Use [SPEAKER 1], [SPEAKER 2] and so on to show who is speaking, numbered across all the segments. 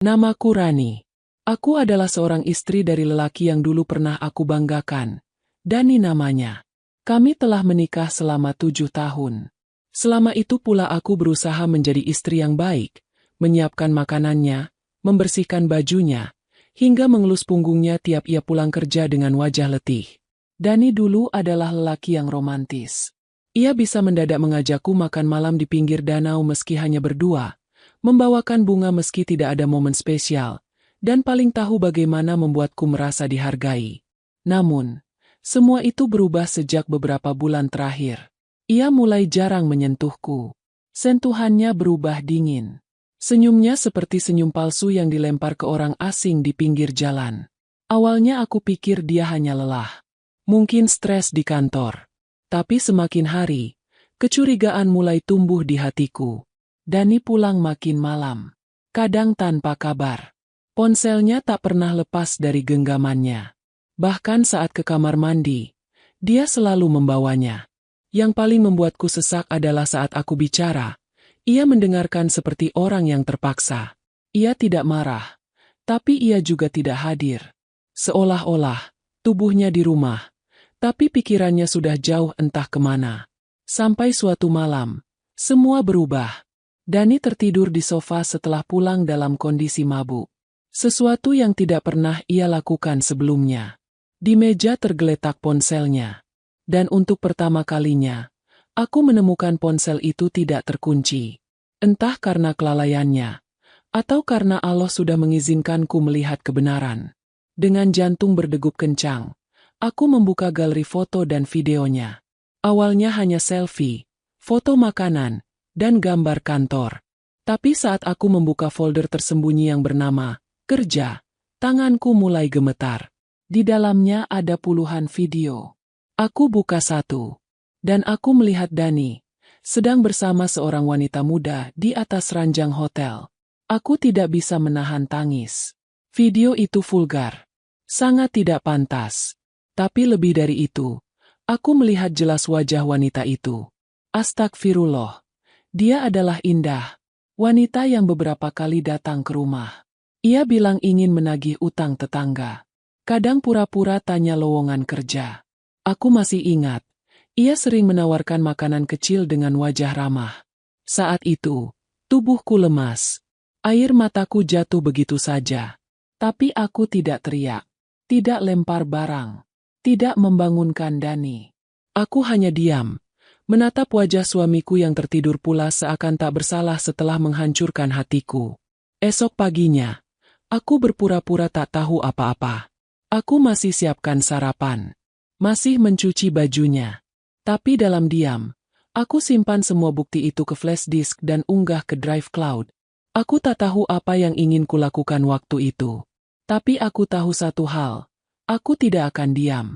[SPEAKER 1] Namaku Rani. Aku adalah seorang istri dari lelaki yang dulu pernah aku banggakan. Dani namanya. Kami telah menikah selama 7 tahun. Selama itu pula aku berusaha menjadi istri yang baik, menyiapkan makanannya, membersihkan bajunya, hingga mengelus punggungnya tiap ia pulang kerja dengan wajah letih. Dani dulu adalah lelaki yang romantis. Ia bisa mendadak mengajakku makan malam di pinggir danau meski hanya berdua, membawakan bunga meski tidak ada momen spesial, dan paling tahu bagaimana membuatku merasa dihargai. Namun, semua itu berubah sejak beberapa bulan terakhir. Ia mulai jarang menyentuhku. Sentuhannya berubah dingin. Senyumnya seperti senyum palsu yang dilempar ke orang asing di pinggir jalan. Awalnya aku pikir dia hanya lelah. Mungkin stres di kantor. Tapi semakin hari, kecurigaan mulai tumbuh di hatiku. Dani pulang makin malam. Kadang tanpa kabar. Ponselnya tak pernah lepas dari genggamannya. Bahkan saat ke kamar mandi, dia selalu membawanya. Yang paling membuatku sesak adalah saat aku bicara. Ia mendengarkan seperti orang yang terpaksa. Ia tidak marah, tapi ia juga tidak hadir. Seolah-olah, tubuhnya di rumah, tapi pikirannya sudah jauh entah kemana. Sampai suatu malam, semua berubah. Dani tertidur di sofa setelah pulang dalam kondisi mabuk. Sesuatu yang tidak pernah ia lakukan sebelumnya. Di meja tergeletak ponselnya. Dan untuk pertama kalinya, aku menemukan ponsel itu tidak terkunci. Entah karena kelalaiannya, atau karena Allah sudah mengizinkanku melihat kebenaran. Dengan jantung berdegup kencang, aku membuka galeri foto dan videonya. Awalnya hanya selfie, foto makanan, dan gambar kantor. Tapi saat aku membuka folder tersembunyi yang bernama kerja, tanganku mulai gemetar. Di dalamnya ada puluhan video. Aku buka satu, dan aku melihat Dani sedang bersama seorang wanita muda di atas ranjang hotel. Aku tidak bisa menahan tangis. Video itu vulgar, sangat tidak pantas. Tapi lebih dari itu, aku melihat jelas wajah wanita itu. Astagfirullah. Dia adalah Indah, wanita yang beberapa kali datang ke rumah. Ia bilang ingin menagih utang tetangga. Kadang pura-pura tanya lowongan kerja. Aku masih ingat, ia sering menawarkan makanan kecil dengan wajah ramah. Saat itu, tubuhku lemas. Air mataku jatuh begitu saja. Tapi aku tidak teriak, tidak lempar barang, tidak membangunkan Dani. Aku hanya diam. Menatap wajah suamiku yang tertidur pula seakan tak bersalah setelah menghancurkan hatiku. Esok paginya, aku berpura-pura tak tahu apa-apa. Aku masih siapkan sarapan. Masih mencuci bajunya. Tapi dalam diam, aku simpan semua bukti itu ke flash disk dan unggah ke drive cloud. Aku tak tahu apa yang ingin kulakukan waktu itu. Tapi aku tahu satu hal. Aku tidak akan diam.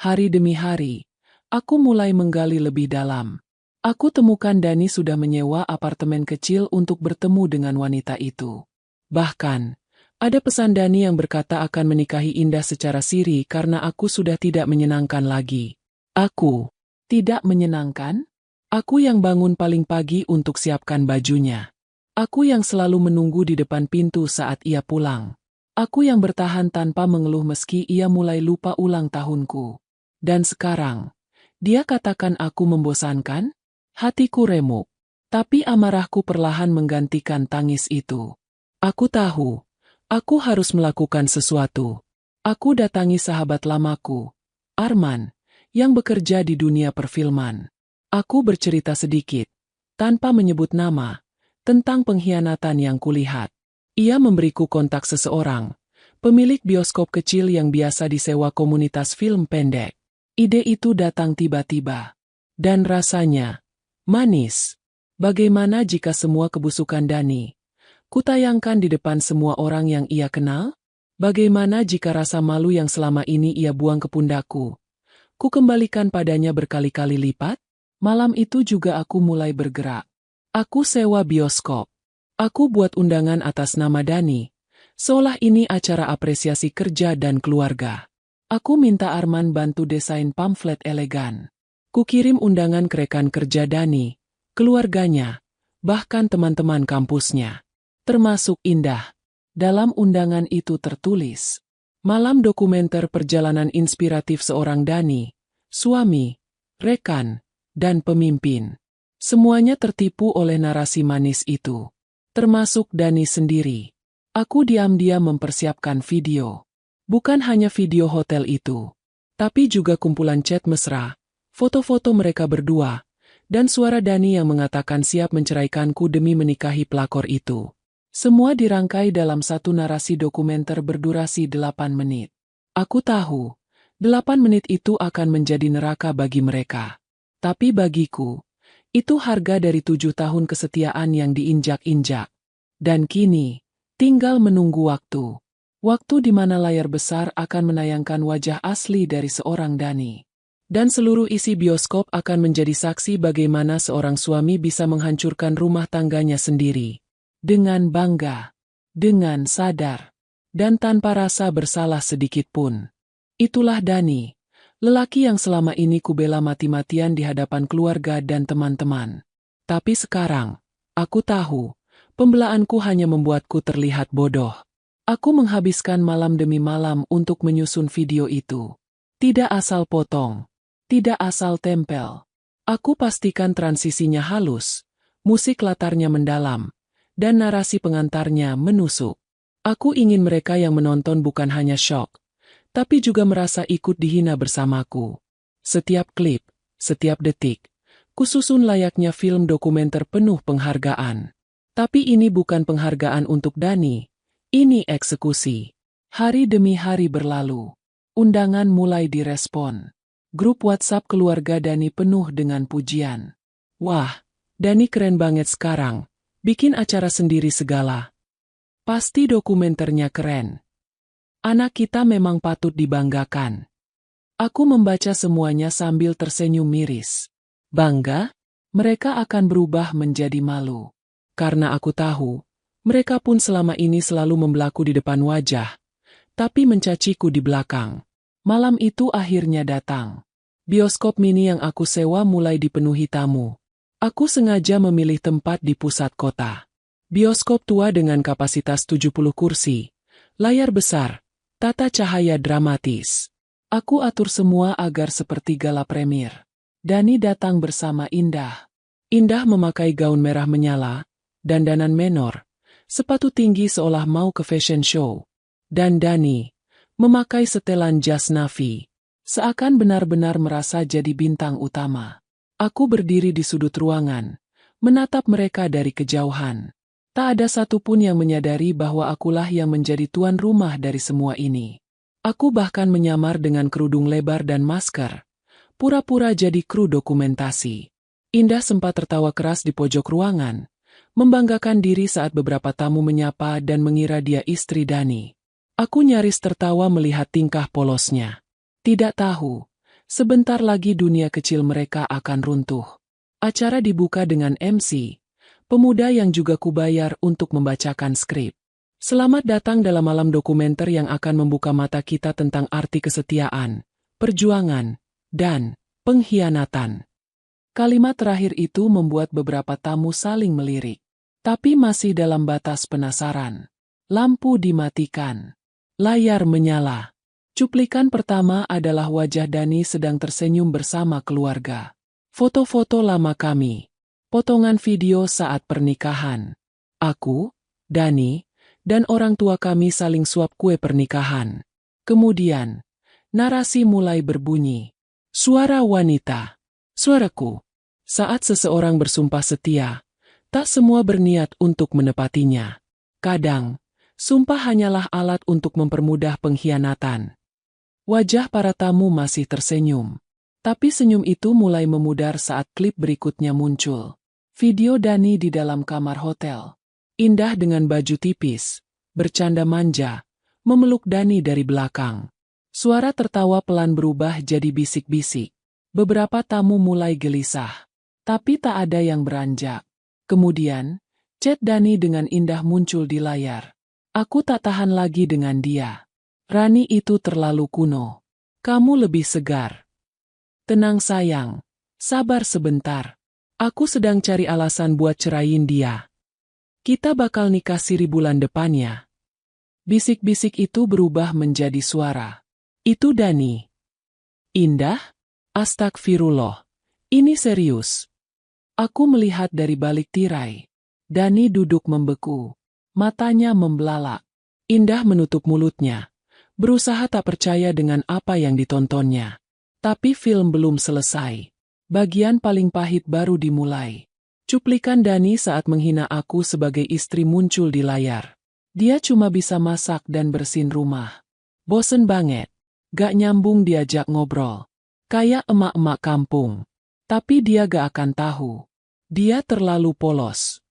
[SPEAKER 1] Hari demi hari, aku mulai menggali lebih dalam. Aku temukan Dani sudah menyewa apartemen kecil untuk bertemu dengan wanita itu. Bahkan, ada pesan Dani yang berkata akan menikahi Indah secara siri karena aku sudah tidak menyenangkan lagi. Aku tidak menyenangkan? Aku yang bangun paling pagi untuk siapkan bajunya. Aku yang selalu menunggu di depan pintu saat ia pulang. Aku yang bertahan tanpa mengeluh meski ia mulai lupa ulang tahunku. Dan sekarang, dia katakan aku membosankan? Hatiku remuk. Tapi amarahku perlahan menggantikan tangis itu. Aku tahu, aku harus melakukan sesuatu. Aku datangi sahabat lamaku, Arman, yang bekerja di dunia perfilman. Aku bercerita sedikit, tanpa menyebut nama, tentang pengkhianatan yang kulihat. Ia memberiku kontak seseorang, pemilik bioskop kecil yang biasa disewa komunitas film pendek. Ide itu datang tiba-tiba. Dan rasanya manis. Bagaimana jika semua kebusukan Dani kutayangkan di depan semua orang yang ia kenal? Bagaimana jika rasa malu yang selama ini ia buang ke pundakku kukembalikan padanya berkali-kali lipat? Malam itu juga aku mulai bergerak. Aku sewa bioskop. Aku buat undangan atas nama Dani, seolah ini acara apresiasi kerja dan keluarga. Aku minta Arman bantu desain pamflet elegan. Kukirim undangan ke rekan kerja Dani, keluarganya, bahkan teman-teman kampusnya. Termasuk Indah. Dalam undangan itu tertulis, malam dokumenter perjalanan inspiratif seorang Dani, suami, rekan, dan pemimpin. Semuanya tertipu oleh narasi manis itu. Termasuk Dani sendiri. Aku diam-diam mempersiapkan video. Bukan hanya video hotel itu, tapi juga kumpulan chat mesra, foto-foto mereka berdua, dan suara Dani yang mengatakan siap menceraikanku demi menikahi pelakor itu. Semua dirangkai dalam satu narasi dokumenter berdurasi 8 menit. Aku tahu, 8 menit itu akan menjadi neraka bagi mereka. Tapi bagiku, itu harga dari 7 tahun kesetiaan yang diinjak-injak. Dan kini, tinggal menunggu waktu. Waktu di mana layar besar akan menayangkan wajah asli dari seorang Dani. Dan seluruh isi bioskop akan menjadi saksi bagaimana seorang suami bisa menghancurkan rumah tangganya sendiri. Dengan bangga, dengan sadar, dan tanpa rasa bersalah sedikit pun. Itulah Dani, lelaki yang selama ini kubela mati-matian di hadapan keluarga dan teman-teman. Tapi sekarang, aku tahu, pembelaanku hanya membuatku terlihat bodoh. Aku menghabiskan malam demi malam untuk menyusun video itu. Tidak asal potong, tidak asal tempel. Aku pastikan transisinya halus, musik latarnya mendalam, dan narasi pengantarnya menusuk. Aku ingin mereka yang menonton bukan hanya syok, tapi juga merasa ikut dihina bersamaku. Setiap klip, setiap detik, kususun layaknya film dokumenter penuh penghargaan. Tapi ini bukan penghargaan untuk Dani, ini eksekusi. Hari demi hari berlalu. Undangan mulai direspon. Grup WhatsApp keluarga Dani penuh dengan pujian. Wah, Dani keren banget sekarang. Bikin acara sendiri segala. Pasti dokumenternya keren. Anak kita memang patut dibanggakan. Aku membaca semuanya sambil tersenyum miris. Bangga? Mereka akan berubah menjadi malu. Karena aku tahu, mereka pun selama ini selalu membelaku di depan wajah, tapi mencaciku di belakang. Malam itu akhirnya datang. Bioskop mini yang aku sewa mulai dipenuhi tamu. Aku sengaja memilih tempat di pusat kota. Bioskop tua dengan kapasitas 70 kursi, layar besar, tata cahaya dramatis. Aku atur semua agar seperti gala premier. Dani datang bersama Indah. Indah memakai gaun merah menyala, dandanan menor, sepatu tinggi seolah mau ke fashion show. Dan Dani memakai setelan jas navy, seakan benar-benar merasa jadi bintang utama. Aku berdiri di sudut ruangan, menatap mereka dari kejauhan. Tak ada satupun yang menyadari bahwa akulah yang menjadi tuan rumah dari semua ini. Aku bahkan menyamar dengan kerudung lebar dan masker, pura-pura jadi kru dokumentasi. Indah sempat tertawa keras di pojok ruangan, membanggakan diri saat beberapa tamu menyapa dan mengira dia istri Dani. Aku nyaris tertawa melihat tingkah polosnya. Tidak tahu. Sebentar lagi dunia kecil mereka akan runtuh. Acara dibuka dengan MC, pemuda yang juga kubayar untuk membacakan skrip. Selamat datang dalam malam dokumenter yang akan membuka mata kita tentang arti kesetiaan, perjuangan, dan pengkhianatan. Kalimat terakhir itu membuat beberapa tamu saling melirik. Tapi masih dalam batas penasaran. Lampu dimatikan. Layar menyala. Cuplikan pertama adalah wajah Dani sedang tersenyum bersama keluarga. Foto-foto lama kami. Potongan video saat pernikahan. Aku, Dani, dan orang tua kami saling suap kue pernikahan. Kemudian, narasi mulai berbunyi. Suara wanita. Suaraku. Saat seseorang bersumpah setia, tak semua berniat untuk menepatinya. Kadang, sumpah hanyalah alat untuk mempermudah pengkhianatan. Wajah para tamu masih tersenyum. Tapi senyum itu mulai memudar saat klip berikutnya muncul. Video Dani di dalam kamar hotel. Indah dengan baju tipis, bercanda manja, memeluk Dani dari belakang. Suara tertawa pelan berubah jadi bisik-bisik. Beberapa tamu mulai gelisah. Tapi tak ada yang beranjak. Kemudian, chat Dani dengan Indah muncul di layar. Aku tak tahan lagi dengan dia. Rani itu terlalu kuno. Kamu lebih segar. Tenang sayang. Sabar sebentar. Aku sedang cari alasan buat ceraiin dia. Kita bakal nikah siri bulan depannya. Bisik-bisik itu berubah menjadi suara. Itu Dani. Indah? Astagfirullah. Ini serius. Aku melihat dari balik tirai. Dani duduk membeku. Matanya membelalak. Indah menutup mulutnya. Berusaha tak percaya dengan apa yang ditontonnya. Tapi film belum selesai. Bagian paling pahit baru dimulai. Cuplikan Dani saat menghina aku sebagai istri muncul di layar. Dia cuma bisa masak dan bersihin rumah. Bosen banget. Gak nyambung diajak ngobrol. Kayak emak-emak kampung. Tapi dia gak akan tahu. Dia terlalu polos.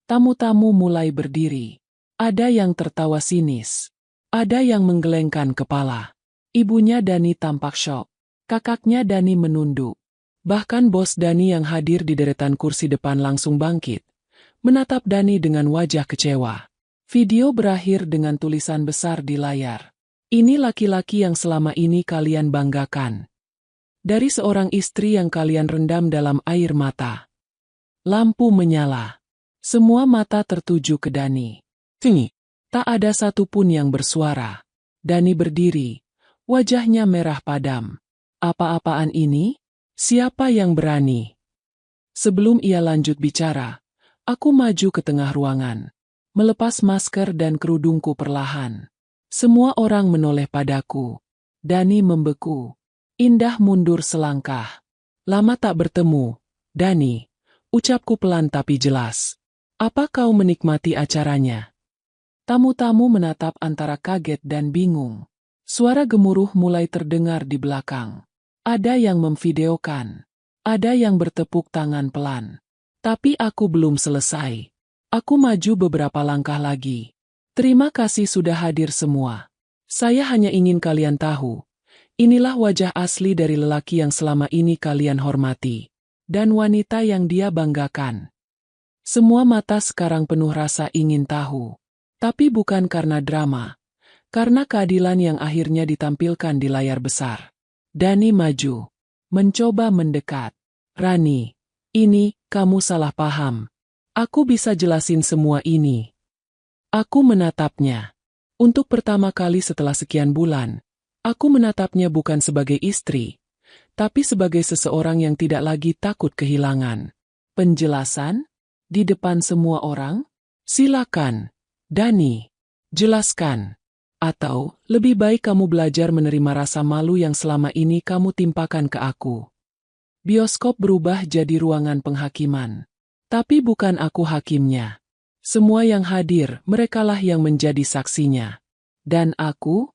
[SPEAKER 1] Tamu-tamu mulai berdiri. Ada yang tertawa sinis. Ada yang menggelengkan kepala. Ibunya Dani tampak syok. Kakaknya Dani menunduk. Bahkan bos Dani yang hadir di deretan kursi depan langsung bangkit. Menatap Dani dengan wajah kecewa. Video berakhir dengan tulisan besar di layar. Ini laki-laki yang selama ini kalian banggakan. Dari seorang istri yang kalian rendam dalam air mata. Lampu menyala. Semua mata tertuju ke Dani. Tak ada satupun yang bersuara. Dani berdiri. Wajahnya merah padam. Apa-apaan ini? Siapa yang berani? Sebelum ia lanjut bicara, aku maju ke tengah ruangan. Melepas masker dan kerudungku perlahan. Semua orang menoleh padaku. Dani membeku. Indah mundur selangkah. Lama tak bertemu. Dani, ucapku pelan tapi jelas. Apa kau menikmati acaranya? Tamu-tamu menatap antara kaget dan bingung. Suara gemuruh mulai terdengar di belakang. Ada yang memvideokan. Ada yang bertepuk tangan pelan. Tapi aku belum selesai. Aku maju beberapa langkah lagi. Terima kasih sudah hadir semua. Saya hanya ingin kalian tahu. Inilah wajah asli dari lelaki yang selama ini kalian hormati. Dan wanita yang dia banggakan. Semua mata sekarang penuh rasa ingin tahu. Tapi bukan karena drama. Karena keadilan yang akhirnya ditampilkan di layar besar. Dani maju. Mencoba mendekat. Rani, ini, kamu salah paham. Aku bisa jelasin semua ini. Aku menatapnya. Untuk pertama kali setelah sekian bulan, aku menatapnya bukan sebagai istri, tapi sebagai seseorang yang tidak lagi takut kehilangan. Penjelasan? Di depan semua orang? Silakan, Dani. Jelaskan. Atau, lebih baik kamu belajar menerima rasa malu yang selama ini kamu timpakan ke aku. Bioskop berubah jadi ruangan penghakiman. Tapi bukan aku hakimnya. Semua yang hadir, merekalah yang menjadi saksinya. Dan aku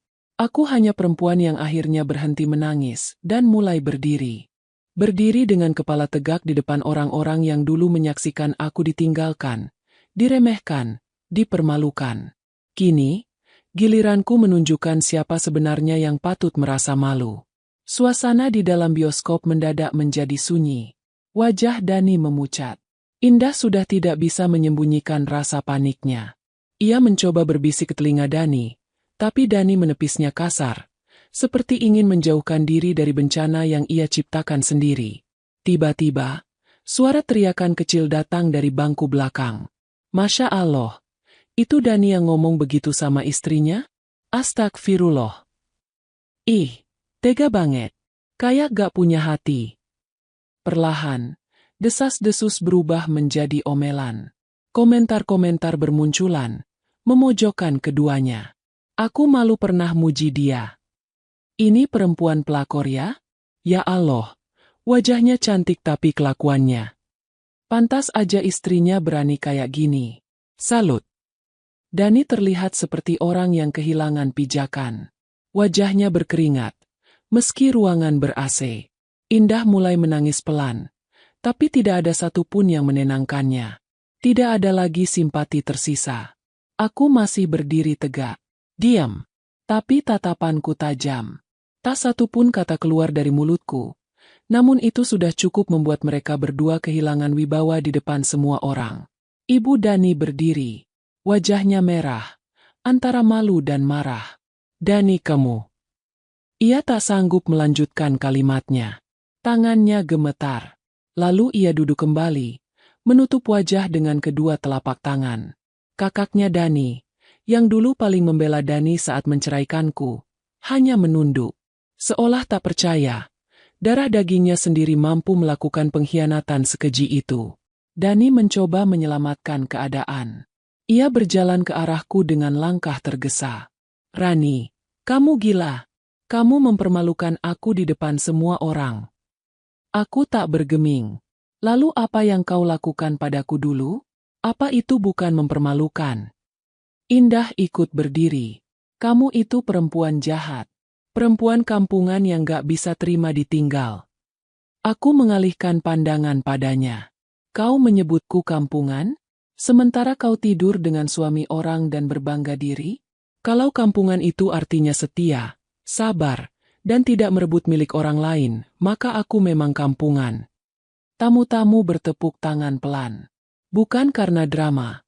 [SPEAKER 1] hanya perempuan yang akhirnya berhenti menangis dan mulai berdiri. Berdiri dengan kepala tegak di depan orang-orang yang dulu menyaksikan aku ditinggalkan, diremehkan, dipermalukan. Kini, giliranku menunjukkan siapa sebenarnya yang patut merasa malu. Suasana di dalam bioskop mendadak menjadi sunyi. Wajah Dani memucat. Indah sudah tidak bisa menyembunyikan rasa paniknya. Ia mencoba berbisik ke telinga Dani, tapi Dani menepisnya kasar. Seperti ingin menjauhkan diri dari bencana yang ia ciptakan sendiri. Tiba-tiba, suara teriakan kecil datang dari bangku belakang. Masya Allah, itu Dani yang ngomong begitu sama istrinya? Astagfirullah. Ih, tega banget. Kayak gak punya hati. Perlahan, desas-desus berubah menjadi omelan. Komentar-komentar bermunculan, memojokkan keduanya. Aku malu pernah muji dia. Ini perempuan pelakor ya? Ya Allah, wajahnya cantik tapi kelakuannya. Pantas aja istrinya berani kayak gini. Salut. Dani terlihat seperti orang yang kehilangan pijakan. Wajahnya berkeringat. Meski ruangan ber-AC. Indah mulai menangis pelan. Tapi tidak ada satupun yang menenangkannya. Tidak ada lagi simpati tersisa. Aku masih berdiri tegak. Diam. Tapi tatapanku tajam. Tak satupun kata keluar dari mulutku. Namun itu sudah cukup membuat mereka berdua kehilangan wibawa di depan semua orang. Ibu Dani berdiri. Wajahnya merah. Antara malu dan marah. Dani kamu. Ia tak sanggup melanjutkan kalimatnya. Tangannya gemetar. Lalu ia duduk kembali. Menutup wajah dengan kedua telapak tangan. Kakaknya Dani, yang dulu paling membela Dani saat menceraikanku, hanya menunduk. Seolah tak percaya, darah dagingnya sendiri mampu melakukan pengkhianatan sekeji itu. Dani mencoba menyelamatkan keadaan. Ia berjalan ke arahku dengan langkah tergesa. "Rani, kamu gila. Kamu mempermalukan aku di depan semua orang." Aku tak bergeming. "Lalu apa yang kau lakukan padaku dulu? Apa itu bukan mempermalukan?" Indah ikut berdiri. "Kamu itu perempuan jahat. Perempuan kampungan yang gak bisa terima ditinggal." Aku mengalihkan pandangan padanya. "Kau menyebutku kampungan? Sementara kau tidur dengan suami orang dan berbangga diri? Kalau kampungan itu artinya setia, sabar, dan tidak merebut milik orang lain, maka aku memang kampungan." Tamu-tamu bertepuk tangan pelan. Bukan karena drama,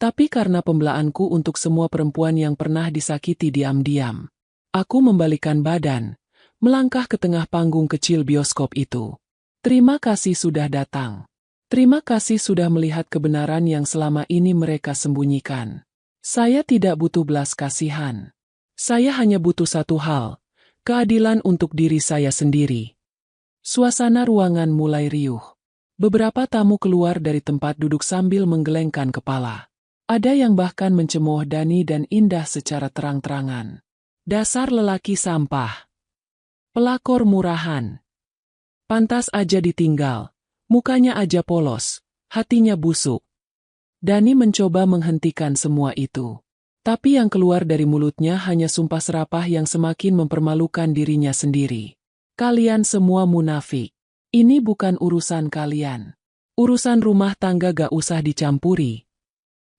[SPEAKER 1] tapi karena pembelaanku untuk semua perempuan yang pernah disakiti diam-diam. Aku membalikan badan, melangkah ke tengah panggung kecil bioskop itu. Terima kasih sudah datang. Terima kasih sudah melihat kebenaran yang selama ini mereka sembunyikan. Saya tidak butuh belas kasihan. Saya hanya butuh satu hal, keadilan untuk diri saya sendiri. Suasana ruangan mulai riuh. Beberapa tamu keluar dari tempat duduk sambil menggelengkan kepala. Ada yang bahkan mencemooh Dani dan Indah secara terang-terangan. "Dasar lelaki sampah. Pelakor murahan. Pantas aja ditinggal. Mukanya aja polos, hatinya busuk." Dani mencoba menghentikan semua itu. Tapi yang keluar dari mulutnya hanya sumpah serapah yang semakin mempermalukan dirinya sendiri. "Kalian semua munafik. Ini bukan urusan kalian. Urusan rumah tangga gak usah dicampuri."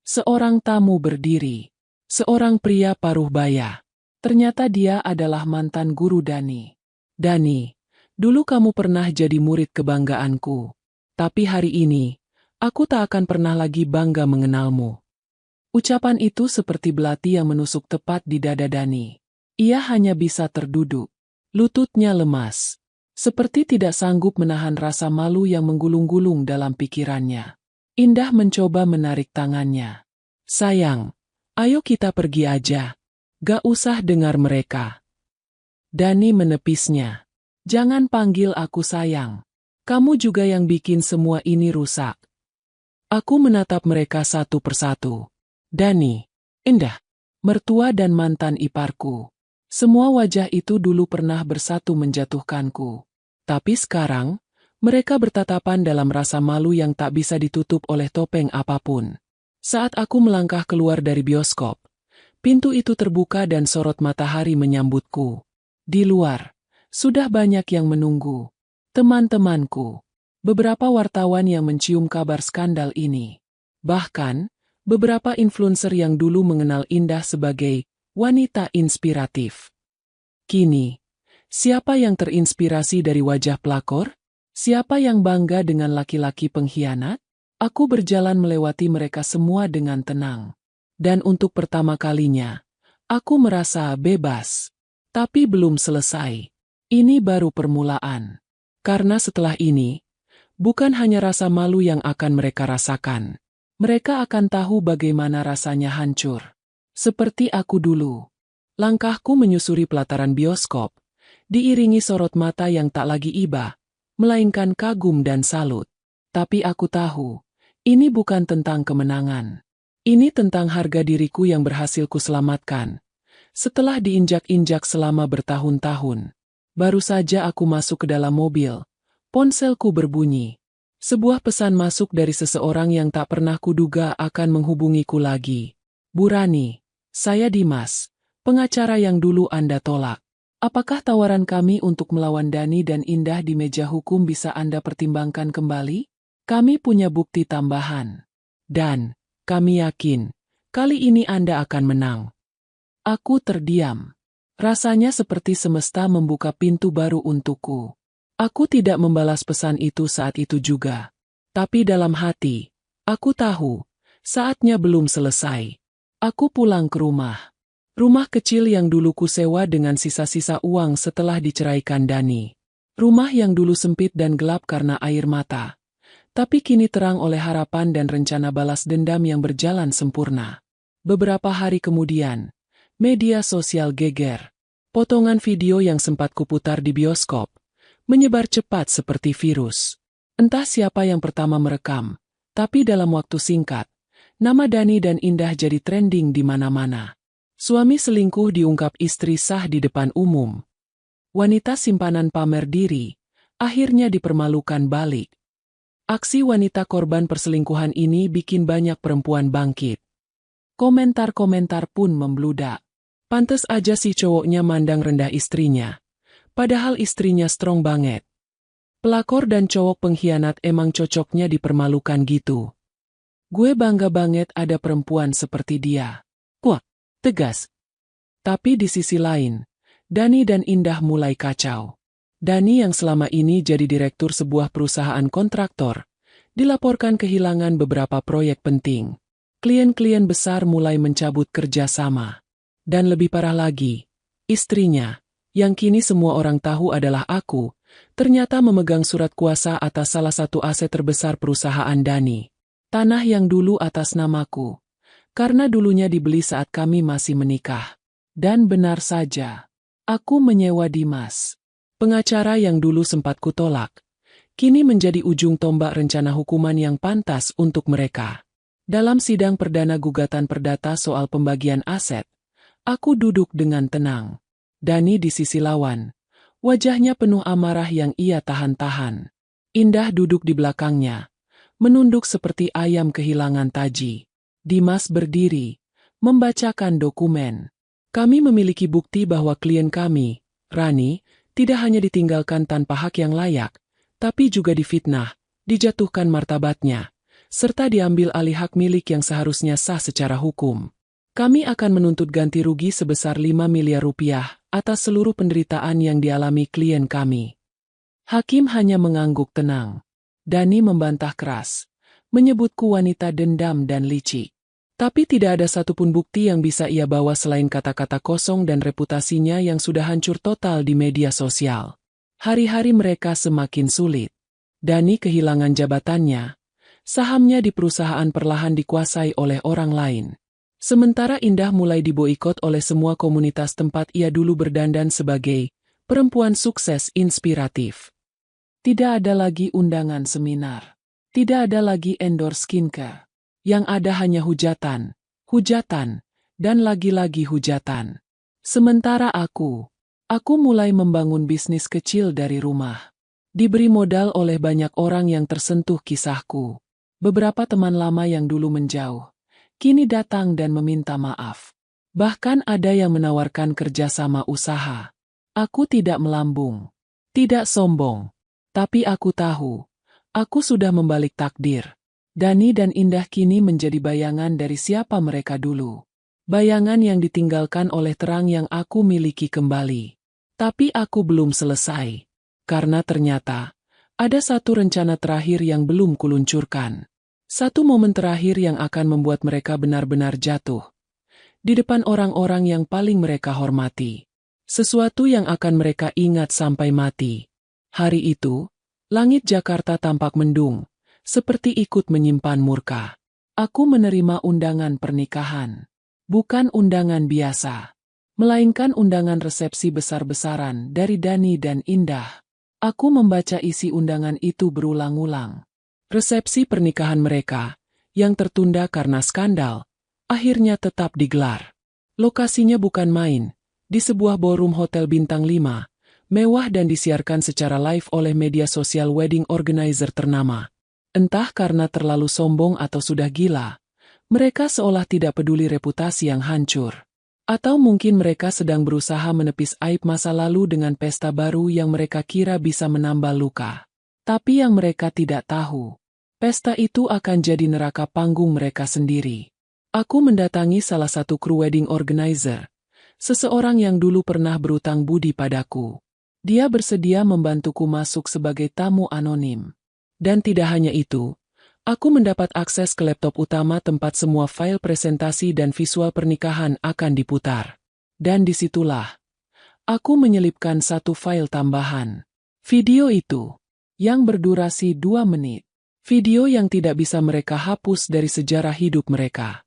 [SPEAKER 1] Seorang tamu berdiri. Seorang pria paruh baya. Ternyata dia adalah mantan guru Dani. "Dani, dulu kamu pernah jadi murid kebanggaanku. Tapi hari ini, aku tak akan pernah lagi bangga mengenalmu." Ucapan itu seperti belati yang menusuk tepat di dada Dani. Ia hanya bisa terduduk. Lututnya lemas. Seperti tidak sanggup menahan rasa malu yang menggulung-gulung dalam pikirannya. Indah mencoba menarik tangannya. "Sayang, ayo kita pergi aja. Gak usah dengar mereka." Dani menepisnya. "Jangan panggil aku sayang. Kamu juga yang bikin semua ini rusak." Aku menatap mereka satu persatu. Dani, Indah, mertua dan mantan iparku. Semua wajah itu dulu pernah bersatu menjatuhkanku. Tapi sekarang, mereka bertatapan dalam rasa malu yang tak bisa ditutup oleh topeng apapun. Saat aku melangkah keluar dari bioskop, pintu itu terbuka dan sorot matahari menyambutku. Di luar, sudah banyak yang menunggu. Teman-temanku. Beberapa wartawan yang mencium kabar skandal ini. Bahkan, beberapa influencer yang dulu mengenal Indah sebagai wanita inspiratif. Kini, siapa yang terinspirasi dari wajah pelakor? Siapa yang bangga dengan laki-laki pengkhianat? Aku berjalan melewati mereka semua dengan tenang. Dan untuk pertama kalinya, aku merasa bebas. Tapi belum selesai. Ini baru permulaan. Karena setelah ini, bukan hanya rasa malu yang akan mereka rasakan. Mereka akan tahu bagaimana rasanya hancur. Seperti aku dulu. Langkahku menyusuri pelataran bioskop, diiringi sorot mata yang tak lagi iba, melainkan kagum dan salut. Tapi aku tahu, ini bukan tentang kemenangan. Ini tentang harga diriku yang berhasil kuselamatkan. Setelah diinjak-injak selama bertahun-tahun, baru saja aku masuk ke dalam mobil. Ponselku berbunyi. Sebuah pesan masuk dari seseorang yang tak pernah kuduga akan menghubungiku lagi. "Bu Rani, saya Dimas, pengacara yang dulu Anda tolak. Apakah tawaran kami untuk melawan Dani dan Indah di meja hukum bisa Anda pertimbangkan kembali? Kami punya bukti tambahan. Dan, kami yakin, kali ini Anda akan menang." Aku terdiam. Rasanya seperti semesta membuka pintu baru untukku. Aku tidak membalas pesan itu saat itu juga. Tapi dalam hati, aku tahu, saatnya belum selesai. Aku pulang ke rumah. Rumah kecil yang dulu kusewa dengan sisa-sisa uang setelah diceraikan Dani. Rumah yang dulu sempit dan gelap karena air mata. Tapi kini terang oleh harapan dan rencana balas dendam yang berjalan sempurna. Beberapa hari kemudian, media sosial geger. Potongan video yang sempat kuputar di bioskop menyebar cepat seperti virus. Entah siapa yang pertama merekam, tapi dalam waktu singkat, nama Dani dan Indah jadi trending di mana-mana. Suami selingkuh diungkap istri sah di depan umum. Wanita simpanan pamer diri, akhirnya dipermalukan balik. Aksi wanita korban perselingkuhan ini bikin banyak perempuan bangkit. Komentar-komentar pun membludak. Pantes aja si cowoknya mandang rendah istrinya. Padahal istrinya strong banget. Pelakor dan cowok pengkhianat emang cocoknya dipermalukan gitu. Gue bangga banget ada perempuan seperti dia. Wah, tegas. Tapi di sisi lain, Dani dan Indah mulai kacau. Dani yang selama ini jadi direktur sebuah perusahaan kontraktor, dilaporkan kehilangan beberapa proyek penting. Klien-klien besar mulai mencabut kerjasama. Dan lebih parah lagi, istrinya, yang kini semua orang tahu adalah aku, ternyata memegang surat kuasa atas salah satu aset terbesar perusahaan Dani. Tanah yang dulu atas namaku. Karena dulunya dibeli saat kami masih menikah. Dan benar saja, aku menyewa Dimas, pengacara yang dulu sempat kutolak, kini menjadi ujung tombak rencana hukuman yang pantas untuk mereka. Dalam sidang perdana gugatan perdata soal pembagian aset, aku duduk dengan tenang. Dani di sisi lawan, wajahnya penuh amarah yang ia tahan-tahan. Indah duduk di belakangnya, menunduk seperti ayam kehilangan taji. Dimas berdiri, membacakan dokumen. Kami memiliki bukti bahwa klien kami, Rani, tidak hanya ditinggalkan tanpa hak yang layak, tapi juga difitnah, dijatuhkan martabatnya, serta diambil alih hak milik yang seharusnya sah secara hukum. Kami akan menuntut ganti rugi sebesar 5 miliar rupiah atas seluruh penderitaan yang dialami klien kami. Hakim hanya mengangguk tenang. Dani membantah keras, menyebutku wanita dendam dan licik. Tapi tidak ada satupun bukti yang bisa ia bawa selain kata-kata kosong dan reputasinya yang sudah hancur total di media sosial. Hari-hari mereka semakin sulit. Dani kehilangan jabatannya. Sahamnya di perusahaan perlahan dikuasai oleh orang lain. Sementara Indah mulai diboikot oleh semua komunitas tempat ia dulu berdandan sebagai perempuan sukses inspiratif. Tidak ada lagi undangan seminar. Tidak ada lagi endorse skincare. Yang ada hanya hujatan, hujatan, dan lagi-lagi hujatan. Sementara aku mulai membangun bisnis kecil dari rumah. Diberi modal oleh banyak orang yang tersentuh kisahku. Beberapa teman lama yang dulu menjauh, kini datang dan meminta maaf. Bahkan ada yang menawarkan kerjasama usaha. Aku tidak melambung, tidak sombong. Tapi aku tahu, aku sudah membalik takdir. Dani dan Indah kini menjadi bayangan dari siapa mereka dulu. Bayangan yang ditinggalkan oleh terang yang aku miliki kembali. Tapi aku belum selesai. Karena ternyata, ada satu rencana terakhir yang belum kuluncurkan. Satu momen terakhir yang akan membuat mereka benar-benar jatuh. Di depan orang-orang yang paling mereka hormati. Sesuatu yang akan mereka ingat sampai mati. Hari itu, langit Jakarta tampak mendung. Seperti ikut menyimpan murka. Aku menerima undangan pernikahan. Bukan undangan biasa. Melainkan undangan resepsi besar-besaran dari Dani dan Indah. Aku membaca isi undangan itu berulang-ulang. Resepsi pernikahan mereka, yang tertunda karena skandal, akhirnya tetap digelar. Lokasinya bukan main, di sebuah ballroom hotel bintang 5, mewah dan disiarkan secara live oleh media sosial wedding organizer ternama. Entah karena terlalu sombong atau sudah gila, mereka seolah tidak peduli reputasi yang hancur. Atau mungkin mereka sedang berusaha menepis aib masa lalu dengan pesta baru yang mereka kira bisa menambal luka. Tapi yang mereka tidak tahu, pesta itu akan jadi neraka panggung mereka sendiri. Aku mendatangi salah satu kru wedding organizer, seseorang yang dulu pernah berutang budi padaku. Dia bersedia membantuku masuk sebagai tamu anonim. Dan tidak hanya itu, aku mendapat akses ke laptop utama tempat semua file presentasi dan visual pernikahan akan diputar. Dan disitulah, aku menyelipkan satu file tambahan. Video itu, yang berdurasi 2 menit. Video yang tidak bisa mereka hapus dari sejarah hidup mereka.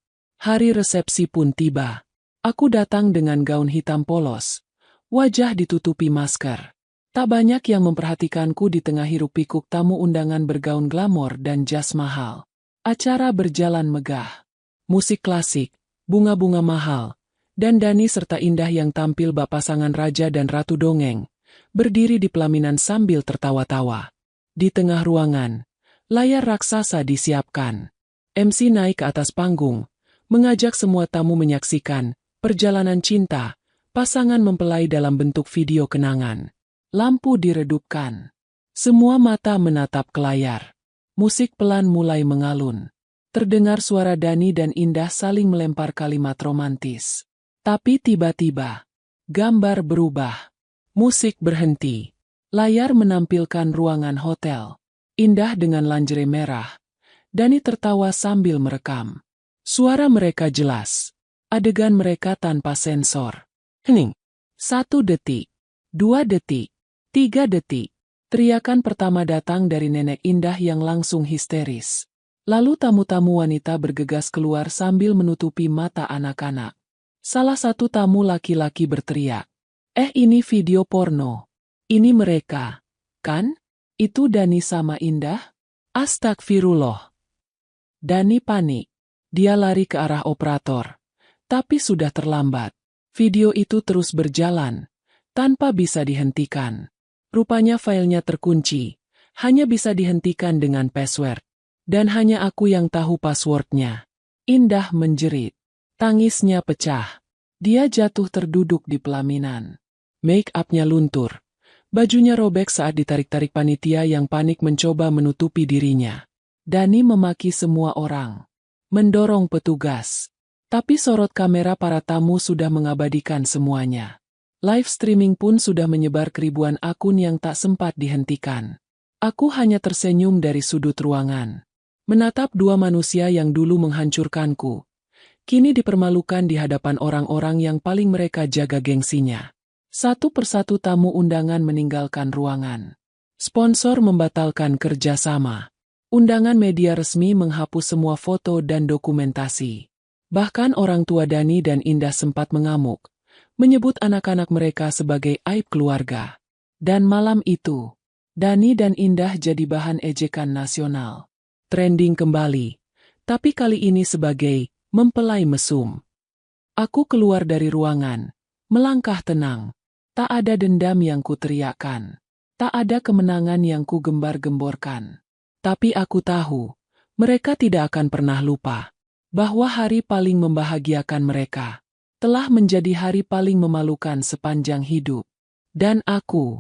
[SPEAKER 1] Hari resepsi pun tiba. Aku datang dengan gaun hitam polos. Wajah ditutupi masker. Tak banyak yang memperhatikanku di tengah hiruk-pikuk tamu undangan bergaun glamor dan jas mahal. Acara berjalan megah. Musik klasik, bunga-bunga mahal, dan Dani serta Indah yang tampil bak pasangan raja dan ratu dongeng, berdiri di pelaminan sambil tertawa-tawa. Di tengah ruangan, layar raksasa disiapkan. MC naik ke atas panggung, mengajak semua tamu menyaksikan perjalanan cinta, pasangan mempelai dalam bentuk video kenangan. Lampu diredupkan. Semua mata menatap ke layar. Musik pelan mulai mengalun. Terdengar suara Dani dan Indah saling melempar kalimat romantis. Tapi tiba-tiba, gambar berubah. Musik berhenti. Layar menampilkan ruangan hotel. Indah dengan lingerie merah. Dani tertawa sambil merekam. Suara mereka jelas. Adegan mereka tanpa sensor. Hening. 1 detik. 2 detik. 3 detik. Teriakan pertama datang dari nenek Indah yang langsung histeris. Lalu tamu-tamu wanita bergegas keluar sambil menutupi mata anak-anak. Salah satu tamu laki-laki berteriak. Ini video porno. Ini mereka. Kan? Itu Dani sama Indah? Astagfirullah. Dani panik. Dia lari ke arah operator. Tapi sudah terlambat. Video itu terus berjalan. Tanpa bisa dihentikan. Rupanya filenya terkunci. Hanya bisa dihentikan dengan password. Dan hanya aku yang tahu passwordnya. Indah menjerit. Tangisnya pecah. Dia jatuh terduduk di pelaminan. Make up-nya luntur. Bajunya robek saat ditarik-tarik panitia yang panik mencoba menutupi dirinya. Dani memaki semua orang. Mendorong petugas. Tapi sorot kamera para tamu sudah mengabadikan semuanya. Live streaming pun sudah menyebar ke ribuan akun yang tak sempat dihentikan. Aku hanya tersenyum dari sudut ruangan. Menatap dua manusia yang dulu menghancurkanku. Kini dipermalukan di hadapan orang-orang yang paling mereka jaga gengsinya. Satu persatu tamu undangan meninggalkan ruangan. Sponsor membatalkan kerjasama. Undangan media resmi menghapus semua foto dan dokumentasi. Bahkan orang tua Dani dan Indah sempat mengamuk, menyebut anak-anak mereka sebagai aib keluarga. Dan malam itu, Dani dan Indah jadi bahan ejekan nasional. Trending kembali, tapi kali ini sebagai mempelai mesum. Aku keluar dari ruangan, melangkah tenang. Tak ada dendam yang kuteriakkan. Tak ada kemenangan yang kugembar-gemborkan. Tapi aku tahu, mereka tidak akan pernah lupa bahwa hari paling membahagiakan mereka telah menjadi hari paling memalukan sepanjang hidup. Dan aku